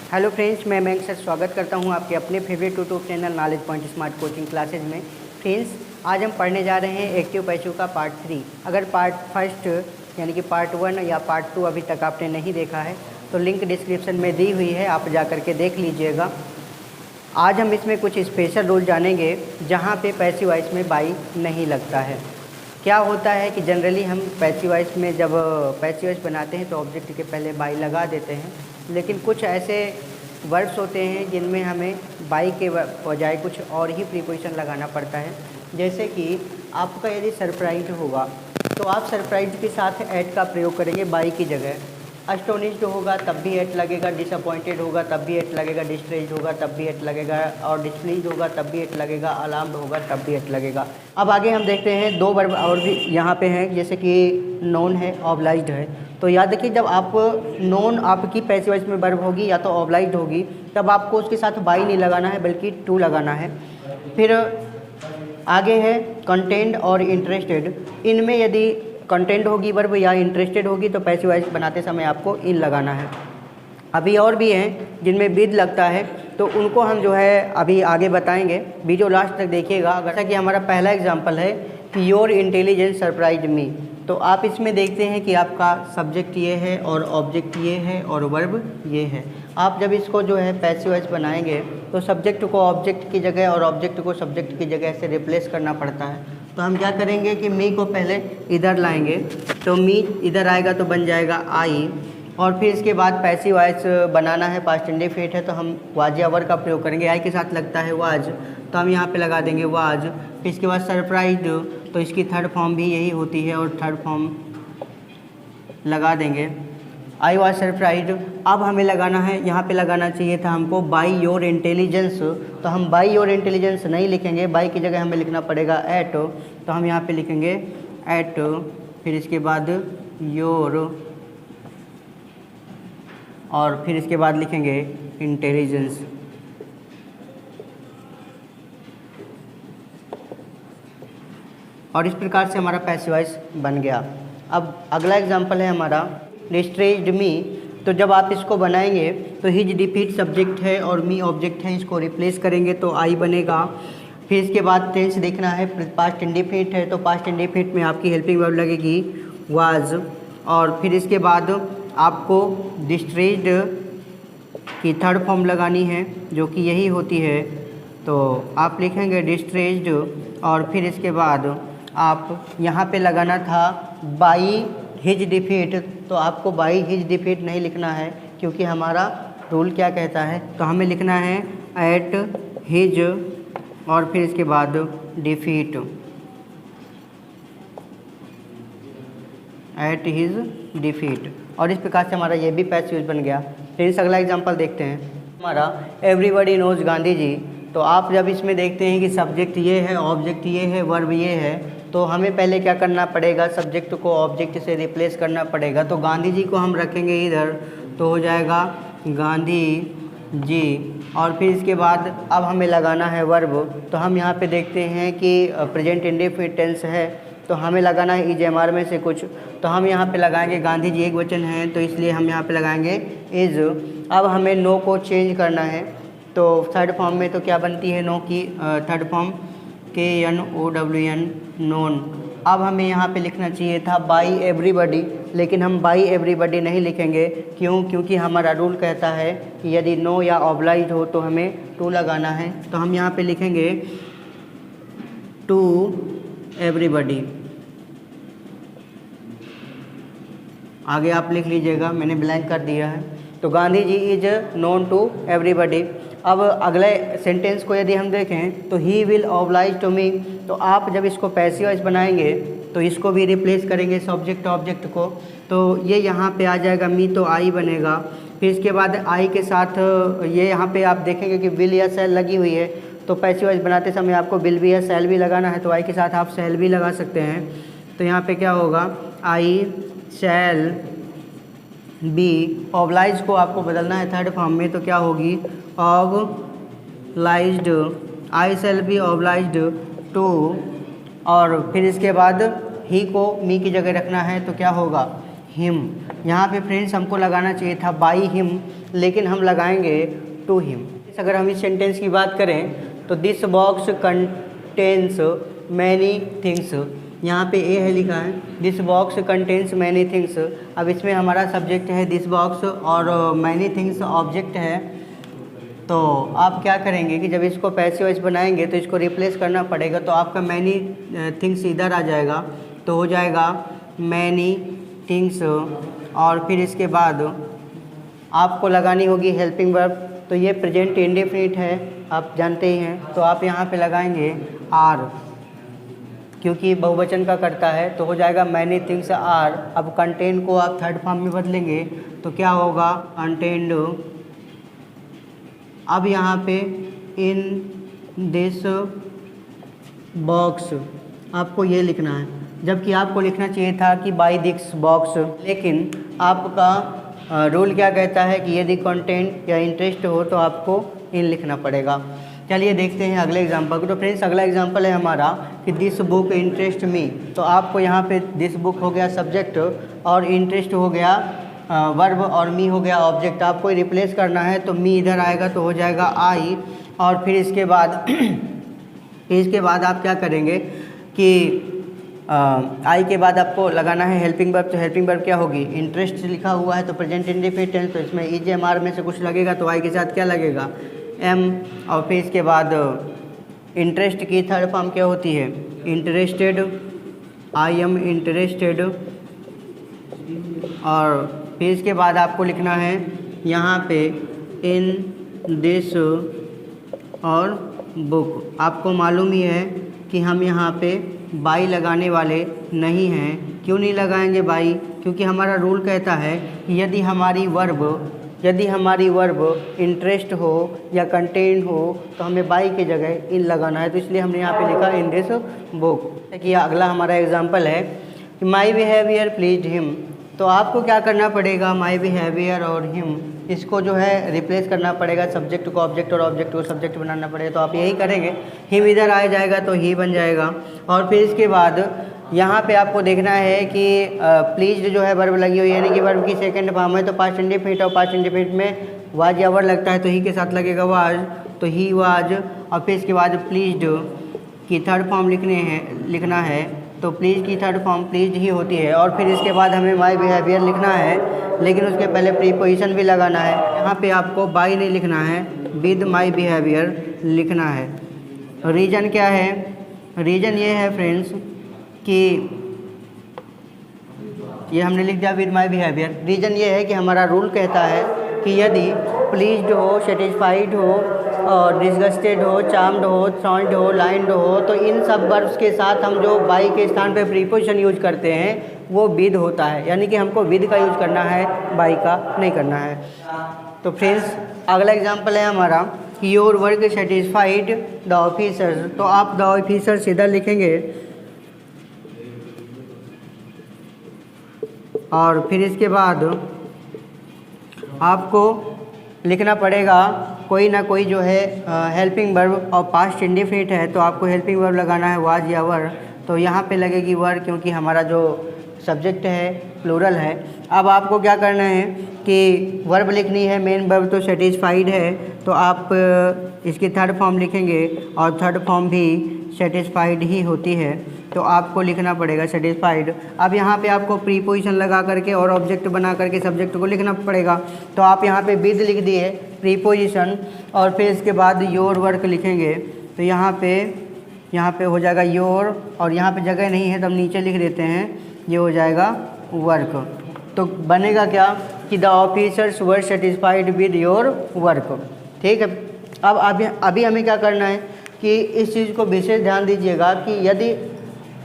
Hello friends, मैं Mayank sir स्वागत करता हूं आपके अपने favourite YouTube channel knowledge point smart coaching classes में। फ्रेंड्स, आज हम पढ़ने जा रहे हैं एक्टिव पैसिव का पार्ट 3। अगर पार्ट फर्स्ट यानी कि पार्ट 1 या पार्ट 2 अभी तक आपने नहीं देखा है तो लिंक डिस्क्रिप्शन में दी हुई है, आप जा कर के देख लीजिएगा। आज हम इसमें कुछ स्पेशल रूल जानेंगे जहाँ पे पैसिव वॉइस में बाई नहीं लगता है। क्या होता है कि जनरली हम पैसिव वॉइस में जब पैसिव वॉइस बनाते हैं तो ऑब्जेक्ट के पहले बाई लगा देते हैं, लेकिन कुछ ऐसे वर्ड्स होते हैं जिनमें हमें बाई के बजाय कुछ और ही प्रीपोजिशन लगाना पड़ता है। जैसे कि आपका यदि सरप्राइज होगा तो आप सरप्राइज के साथ एट का प्रयोग करेंगे बाई की जगह। अस्टोनिश्ड होगा तब भी एट लगेगा, डिसअपॉइंटेड होगा तब भी एट लगेगा, डिस्ट्रेस्ड होगा तब भी एट लगेगा, और डिस्प्लीज होगा तब भी एट लगेगा, अलार्म्ड होगा तब भी एट लगेगा। अब आगे हम देखते हैं दो वर्ब और भी यहाँ पे हैं, जैसे कि नोन है, ऑब्लाइज्ड है। तो याद रखिए, जब आप नोन आपकी पैसिव वॉइस में वर्ब होगी या तो ऑब्लाइज्ड होगी, तब आपको उसके साथ बाई नहीं लगाना है बल्कि टू लगाना है। फिर आगे है कंटेंट और इंटरेस्टेड। इनमें यदि कंटेंट होगी वर्ब या इंटरेस्टेड होगी तो पैसिव वॉइस बनाते समय आपको इन लगाना है। अभी और भी हैं जिनमें विद लगता है, तो उनको हम जो है अभी आगे बताएंगे। वीडियो लास्ट तक देखिएगा। जैसा कि हमारा पहला एग्जांपल है कि योर इंटेलिजेंस सरप्राइज मी। तो आप इसमें देखते हैं कि आपका सब्जेक्ट ये है और ऑब्जेक्ट ये है और वर्ब ये है। आप जब इसको जो है पैसिव वॉइस बनाएंगे तो सब्जेक्ट को ऑब्जेक्ट की जगह और ऑब्जेक्ट को सब्जेक्ट की जगह से रिप्लेस करना पड़ता है। तो हम क्या करेंगे कि मी को पहले इधर लाएंगे, तो मी इधर आएगा तो बन जाएगा आई, और फिर इसके बाद पैसिव वॉइस बनाना है, पास्ट इंडेफिनिट है तो हम वाज या वर का प्रयोग करेंगे। आई के साथ लगता है वाज, तो हम यहाँ पे लगा देंगे वाज। फिर इसके बाद सरप्राइज्ड, तो इसकी थर्ड फॉर्म भी यही होती है और थर्ड फॉर्म लगा देंगे, आई वाज सरप्राइज्ड। अब हमें लगाना है, यहाँ पे लगाना चाहिए था हमको बाई योर इंटेलिजेंस, तो हम बाई योर इंटेलिजेंस नहीं लिखेंगे, बाई की जगह हमें लिखना पड़ेगा एट, तो हम यहाँ पे लिखेंगे एट, फिर इसके बाद योर, और फिर इसके बाद लिखेंगे इंटेलिजेंस। और इस प्रकार से हमारा पैसिव वॉइस बन गया। अब अगला एग्जांपल है हमारा डिस्ट्रेस्ड मी। तो जब आप इसको बनाएंगे तो हिज डिफीट सब्जेक्ट है और मी ऑब्जेक्ट है, इसको रिप्लेस करेंगे तो आई बनेगा। फिर इसके बाद टेंस देखना है, पास्ट इंडेफिनिट है तो पास्ट इंडेफिनिट में आपकी हेल्पिंग वर्ब लगेगी वाज, और फिर इसके बाद आपको डिस्ट्रेस्ड की थर्ड फॉर्म लगानी है जो कि यही होती है, तो आप लिखेंगे डिस्ट्रेस्ड, और फिर इसके बाद आप यहाँ पे लगाना था बाई हिज डिफीट, तो आपको बाई हिज डिफीट नहीं लिखना है क्योंकि हमारा रूल क्या कहता है, तो हमें लिखना है एट हिज और फिर इसके बाद डिफीट, एट हिज डिफीट। और इस प्रकार से हमारा ये भी पैसिव बन गया। फिर अगला एग्जांपल देखते हैं हमारा एवरीबॉडी नोज गांधी जी। तो आप जब इसमें देखते हैं कि सब्जेक्ट ये है, ऑब्जेक्ट ये है, वर्ब ये है, तो हमें पहले क्या करना पड़ेगा, सब्जेक्ट को ऑब्जेक्ट से रिप्लेस करना पड़ेगा। तो गांधी जी को हम रखेंगे इधर, तो हो जाएगा गांधी जी, और फिर इसके बाद अब हमें लगाना है वर्ब। तो हम यहाँ पे देखते हैं कि प्रेजेंट इंडेफिनिट टेंस है तो हमें लगाना है इज एम आर में से कुछ, तो हम यहाँ पे लगाएंगे गांधी जी एक वचन है तो इसलिए हम यहाँ पे लगाएंगे इज। अब हमें नो को चेंज करना है, तो थर्ड फॉर्म में तो क्या बनती है नो की थर्ड फॉर्म KNOWN नोन। अब हमें यहाँ पे लिखना चाहिए था बाई एवरीबॉडी, लेकिन हम बाई एवरीबॉडी नहीं लिखेंगे। क्यों? क्योंकि हमारा रूल कहता है कि यदि नो या ऑब्लाइज हो तो हमें टू लगाना है, तो हम यहाँ पे लिखेंगे टू एवरीबॉडी। आगे आप लिख लीजिएगा, मैंने ब्लैंक कर दिया है। तो Gandhi ji is known to everybody. अब अगले सेंटेंस को यदि हम देखें तो he will oblige to me, तो आप जब इसको पैसिव वॉइस बनाएंगे तो इसको भी रिप्लेस करेंगे सब्जेक्ट ऑब्जेक्ट को, तो ये यहाँ पे आ जाएगा मी, तो आई बनेगा। फिर इसके बाद आई के साथ ये यहाँ पे आप देखेंगे कि विल या सेल लगी हुई है, तो पैसिव वॉइस बनाते समय आपको विल भी या सेल भी लगाना है, तो आई के साथ आप सेल भी लगा सकते हैं। तो यहाँ पे क्या होगा, आई शैल बी। ऑब्लाइज को आपको बदलना है थर्ड फॉर्म में, तो क्या होगी obliged, I shall be obliged to, और फिर इसके बाद ही को मी की जगह रखना है तो क्या होगा हिम। यहाँ पे फ्रेंड्स हमको लगाना चाहिए था बाई हिम, लेकिन हम लगाएंगे टू हिम। अगर हम इस सेंटेंस की बात करें तो this box contains many things. यहाँ पे ए है लिखा है, this box contains many things. अब इसमें हमारा सब्जेक्ट है दिस बॉक्स और मैनी थिंग्स ऑब्जेक्ट है। तो आप क्या करेंगे कि जब इसको पैसिव वॉइस बनाएंगे तो इसको रिप्लेस करना पड़ेगा। तो आपका मैनी थिंग्स इधर आ जाएगा, तो हो जाएगा मैनी थिंग्स। और फिर इसके बाद आपको लगानी होगी हेल्पिंग वर्ब। तो ये प्रेजेंट इंडेफिनिट है, आप जानते ही हैं। तो आप यहाँ पे लगाएंगे आर, क्योंकि बहुवचन का करता है। तो हो जाएगा मैनी थिंग्स आर। अब कंटेन को आप थर्ड फॉर्म में बदलेंगे तो क्या होगा, कंटेन्ड। अब यहाँ पे इन दिस बॉक्स आपको ये लिखना है, जबकि आपको लिखना चाहिए था कि बाय दिस बॉक्स। लेकिन आपका रूल क्या कहता है कि यदि कंटेंट या इंटरेस्ट हो तो आपको इन लिखना पड़ेगा। चलिए देखते हैं अगले एग्जांपल को। तो फ्रेंड्स अगला एग्जांपल है हमारा कि दिस बुक इंटरेस्ट मी। तो आपको यहाँ पे दिस बुक हो गया सब्जेक्ट और इंटरेस्ट हो गया वर्ब और मी हो गया ऑब्जेक्ट। आपको रिप्लेस करना है तो मी इधर आएगा तो हो जाएगा आई। और फिर इसके बाद आप क्या करेंगे कि आई के बाद आपको लगाना है हेल्पिंग वर्ब। तो हेल्पिंग वर्ब क्या होगी, इंटरेस्ट लिखा हुआ है तो प्रेजेंट इंडेफिनिट टेंस, तो इसमें इज एम आर में से कुछ लगेगा तो आई के साथ क्या लगेगा, एम। और फिर इसके बाद इंटरेस्ट की थर्ड फॉर्म क्या होती है, इंटरेस्टेड, आई एम इंटरेस्टेड। और फिर इसके बाद आपको लिखना है यहाँ पे इन दिस और बुक। आपको मालूम ही है कि हम यहाँ पे बाई लगाने वाले नहीं हैं। क्यों नहीं लगाएंगे बाई, क्योंकि हमारा रूल कहता है कि यदि हमारी वर्ब इंटरेस्ट हो या कंटेंट हो तो हमें बाई की जगह इन लगाना है। तो इसलिए हमने यहाँ पे लिखा इन दिस बुक। देखिए अगला हमारा एग्जांपल है कि माई बिहेवियर प्लीज्ड हिम। तो आपको क्या करना पड़ेगा, माई बिहेवियर और हिम, इसको जो है रिप्लेस करना पड़ेगा, सब्जेक्ट को ऑब्जेक्ट और ऑब्जेक्ट को सब्जेक्ट बनाना पड़ेगा। तो आप यही करेंगे, हिम इधर आ जाएगा तो ही बन जाएगा। और फिर इसके बाद यहाँ पे आपको देखना है कि प्लीज्ड जो है वर्ब लगी हुई है, यानी कि वर्ब की सेकंड फॉर्म है। तो पास्ट इंडेफिनिट और पास्ट इंडेफिनिट में वाज या वर लगता है तो ही के साथ लगेगा वाज, तो ही वाज। और फिर इसके बाद प्लीज्ड की थर्ड फॉर्म लिखना है तो प्लीज़ की थर्ड फॉर्म प्लीज ही होती है। और फिर इसके बाद हमें माई बिहेवियर लिखना है, लेकिन उसके पहले प्रीपोजिशन भी लगाना है। यहाँ पे आपको बाई नहीं लिखना है, विद माई बिहेवियर लिखना है। रीज़न क्या है, रीज़न ये है फ्रेंड्स कि ये हमने लिख दिया विद माई बिहेवियर। रीज़न ये है कि हमारा रूल कहता है कि यदि प्लीज्ड हो, सेटिस्फाइड हो और डिसगस्टेड हो, चार्म्ड हो, साउंड हो, लाइन्ड हो, तो इन सब वर्ब्स के साथ हम जो बाई के स्थान पे प्रीपोजिशन यूज करते हैं वो विद होता है। यानी कि हमको विद का यूज करना है, बाई का नहीं करना है। तो फ्रेंड्स अगला एग्जांपल है हमारा कि your work satisfied the officers. तो आप द ऑफिसर्स इधर लिखेंगे और फिर इसके बाद आपको लिखना पड़ेगा कोई ना कोई जो है हेल्पिंग वर्ब और पास्ट इंडेफिनिट है तो आपको हेल्पिंग वर्ब लगाना है वाज या वर। तो यहाँ पे लगेगी वर, क्योंकि हमारा जो सब्जेक्ट है प्लूरल है। अब आपको क्या करना है कि वर्ब लिखनी है, मेन वर्ब तो सेटिस्फाइड है तो आप इसकी थर्ड फॉर्म लिखेंगे और थर्ड फॉर्म भी सेटिस्फाइड ही होती है तो आपको लिखना पड़ेगा सेटिस्फाइड। अब यहाँ पे आपको प्रीपोजिशन लगा करके और ऑब्जेक्ट बना करके सब्जेक्ट को लिखना पड़ेगा। तो आप यहाँ पे विद लिख दिए प्रीपोजिशन और फिर इसके बाद योर वर्क लिखेंगे। तो यहाँ पे हो जाएगा योर और यहाँ पे जगह नहीं है तो हम नीचे लिख देते हैं, ये हो जाएगा वर्क। तो बनेगा क्या कि the officers were satisfied with your work. ठीक है। अब अभी हमें क्या करना है कि इस चीज़ को विशेष ध्यान दीजिएगा कि यदि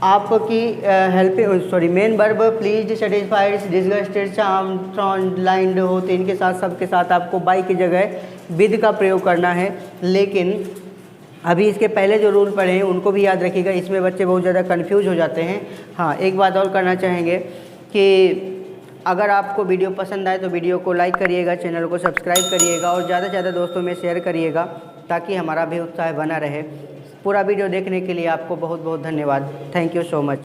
आपकी main verb please, satisfied, disgusted, charmed, lined हो तो इनके साथ सबके साथ आपको बाई की जगह विद का प्रयोग करना है। लेकिन अभी इसके पहले जो रूल पढ़े हैं उनको भी याद रखिएगा, इसमें बच्चे बहुत ज़्यादा कंफ्यूज हो जाते हैं। हाँ, एक बात और करना चाहेंगे कि अगर आपको वीडियो पसंद आए तो वीडियो को लाइक करिएगा, चैनल को सब्सक्राइब करिएगा और ज़्यादा से ज़्यादा दोस्तों में शेयर करिएगा ताकि हमारा भी उत्साह बना रहे। पूरा वीडियो देखने के लिए आपको बहुत बहुत धन्यवाद। Thank you so much.